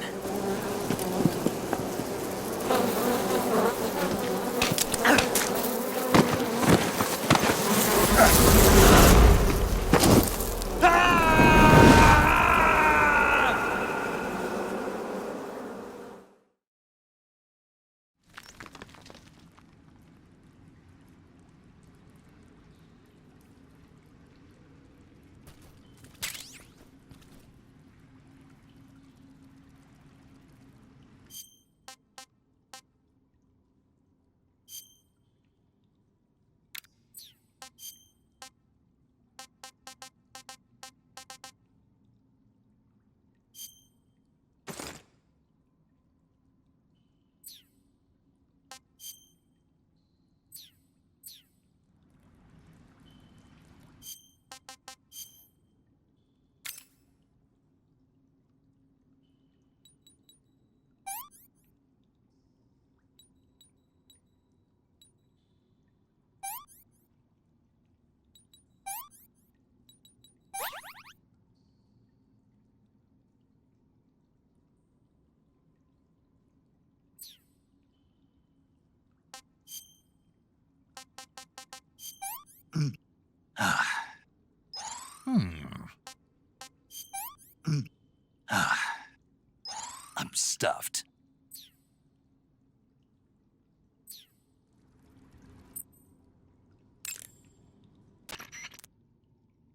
I'm stuffed.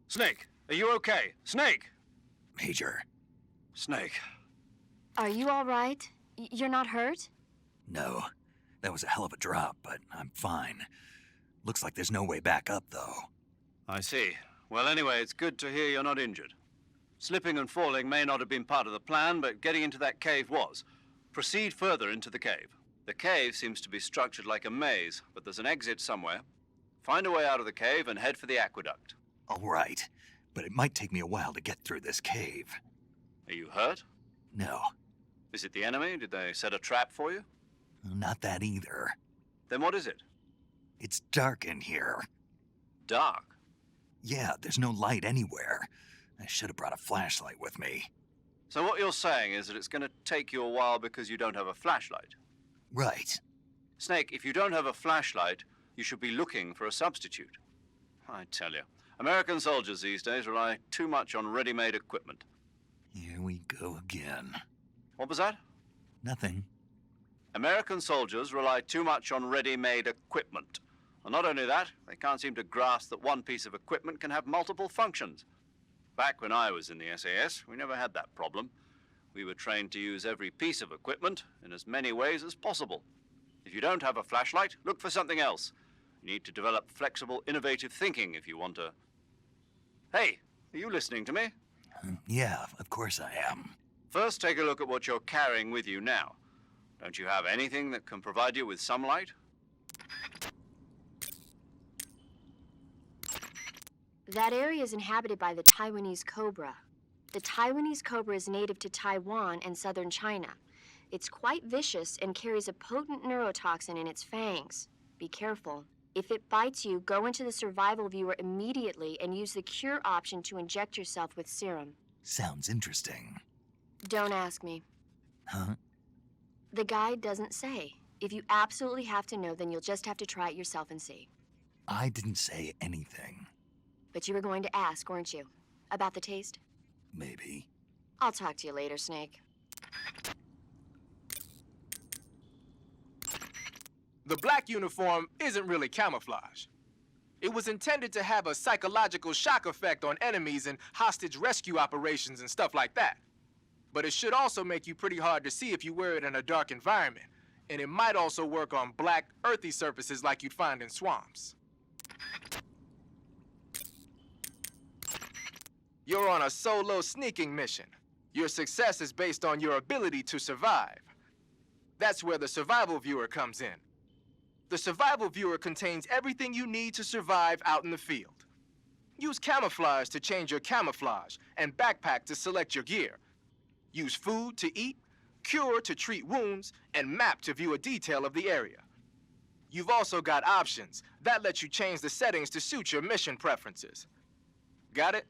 Snake, are you okay? Snake! Major. Snake. Are you all right? You're not hurt? No. That was a hell of a drop, but I'm fine. Looks like there's no way back up, though. I see. Well, anyway, it's good to hear you're not injured. Slipping and falling may not have been part of the plan, but getting into that cave was. Proceed further into the cave. The cave seems to be structured like a maze, but there's an exit somewhere. Find a way out of the cave and head for the aqueduct. All right, but it might take me a while to get through this cave. Are you hurt? No, Is it the enemy? Did they set a trap for you? not that either. Then what is it? It's dark in here. Dark. Yeah, there's no light anywhere. I should have brought a flashlight with me. So what you're saying is that it's going to take you a while because you don't have a flashlight. Right. Snake, if you don't have a flashlight, you should be looking for a substitute. I tell you, American soldiers these days rely too much on ready-made equipment. Here we go again. What was that? Nothing. American soldiers rely too much on ready-made equipment. And not only that, they can't seem to grasp that one piece of equipment can have multiple functions. Back when I was in the SAS, we never had that problem. We were trained to use every piece of equipment in as many ways as possible. If you don't have a flashlight, look for something else. You need to develop flexible, innovative thinking if you want to... Hey, are you listening to me? Yeah, of course I am. First, take a look at what you're carrying with you now. Don't you have anything that can provide you with some light? That area is inhabited by the Taiwanese cobra. The Taiwanese cobra is native to Taiwan and southern China. It's quite vicious and carries a potent neurotoxin in its fangs. Be careful. If it bites you, go into the survival viewer immediately and use the cure option to inject yourself with serum. Sounds interesting. Don't ask me. Huh? The guide doesn't say. If you absolutely have to know, then you'll just have to try it yourself and see. I didn't say anything. But you were going to ask, weren't you? About the taste? Maybe. I'll talk to you later, Snake. The black uniform isn't really camouflage. It was intended to have a psychological shock effect on enemies in hostage rescue operations and stuff like that. But it should also make you pretty hard to see if you wear it in a dark environment. And it might also work on black, earthy surfaces like you'd find in swamps. You're on a solo sneaking mission. Your success is based on your ability to survive. That's where the survival viewer comes in. The survival viewer contains everything you need to survive out in the field. Use camouflage to change your camouflage, and backpack to select your gear. Use food to eat, cure to treat wounds, and map to view a detail of the area. You've also got options. That lets you change the settings to suit your mission preferences. Got it?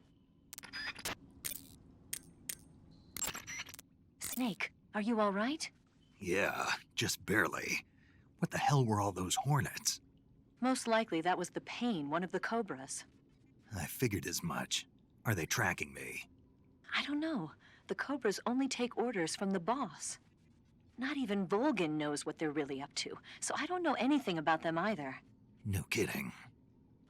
Snake, are you all right? Yeah, just barely. What the hell were all those hornets? Most likely that was the Pain, one of the Cobras. I figured as much. Are they tracking me? I don't know. The Cobras only take orders from the boss. Not even Volgin knows what they're really up to, so I don't know anything about them either. No kidding.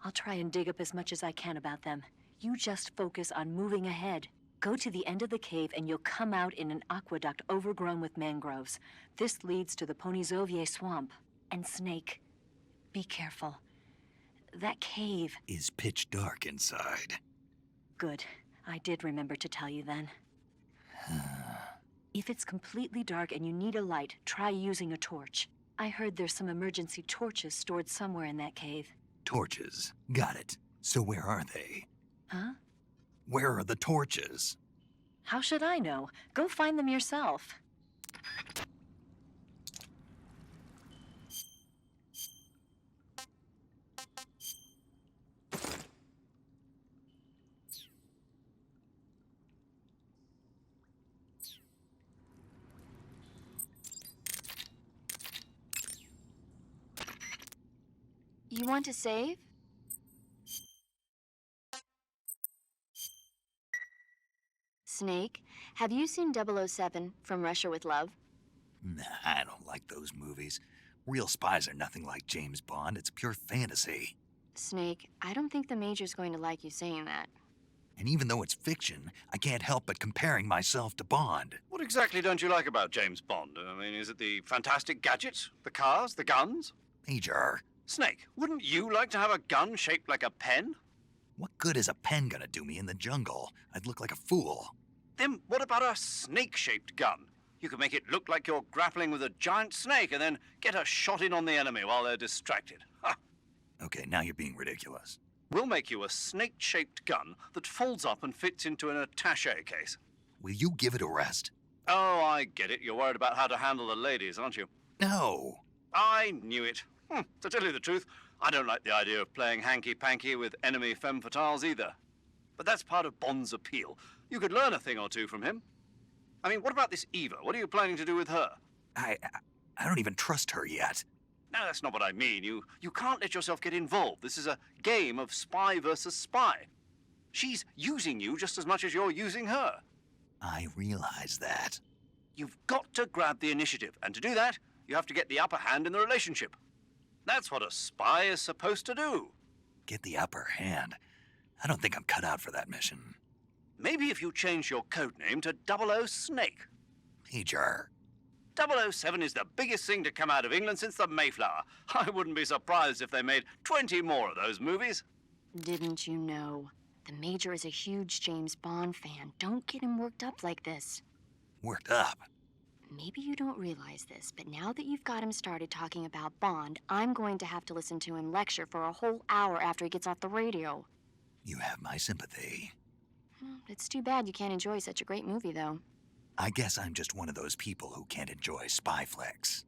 I'll try and dig up as much as I can about them. You just focus on moving ahead. Go to the end of the cave and you'll come out in an aqueduct overgrown with mangroves. This leads to the Ponizovye swamp. And Snake, be careful. That cave... is pitch dark inside. Good. I did remember to tell you then. If it's completely dark and you need a light, try using a torch. I heard there's some emergency torches stored somewhere in that cave. Torches. Got it. So where are they? Huh? Where are the torches? How should I know? Go find them yourself. You want to save? Snake, have you seen 007 From Russia with Love? Nah, I don't like those movies. Real spies are nothing like James Bond. It's pure fantasy. Snake, I don't think the Major's going to like you saying that. And even though it's fiction, I can't help but comparing myself to Bond. What exactly don't you like about James Bond? I mean, is it the fantastic gadgets, the cars, the guns? Major, Snake, wouldn't you like to have a gun shaped like a pen? what good is a pen gonna do me in the jungle? I'd look like a fool. Then what about a snake-shaped gun? You could make it look like you're grappling with a giant snake and then get a shot in on the enemy while they're distracted. Ha! Okay, now you're being ridiculous. We'll make you a snake-shaped gun that folds up and fits into an attaché case. Will you give it a rest? Oh, I get it. You're worried about how to handle the ladies, aren't you? No. I knew it. To tell you the truth, I don't like the idea of playing hanky-panky with enemy femme fatales either. But that's part of Bond's appeal. You could learn a thing or two from him. I mean, what about this Eva? What are you planning to do with her? I don't even trust her yet. No, that's not what I mean. You can't let yourself get involved. This is a game of spy versus spy. She's using you just as much as you're using her. I realize that. You've got to grab the initiative, and to do that, you have to get the upper hand in the relationship. That's what a spy is supposed to do. Get the upper hand. I don't think I'm cut out for that mission. Maybe if you change your codename to 00 Snake. Major. 007 is the biggest thing to come out of England since the Mayflower. I wouldn't be surprised if they made 20 more of those movies. Didn't you know? The Major is a huge James Bond fan. Don't get him worked up like this. Worked up. Maybe you don't realize this, but now that you've got him started talking about Bond, I'm going to have to listen to him lecture for a whole hour after he gets off the radio. You have my sympathy. It's too bad you can't enjoy such a great movie, though. I guess I'm just one of those people who can't enjoy spy flicks.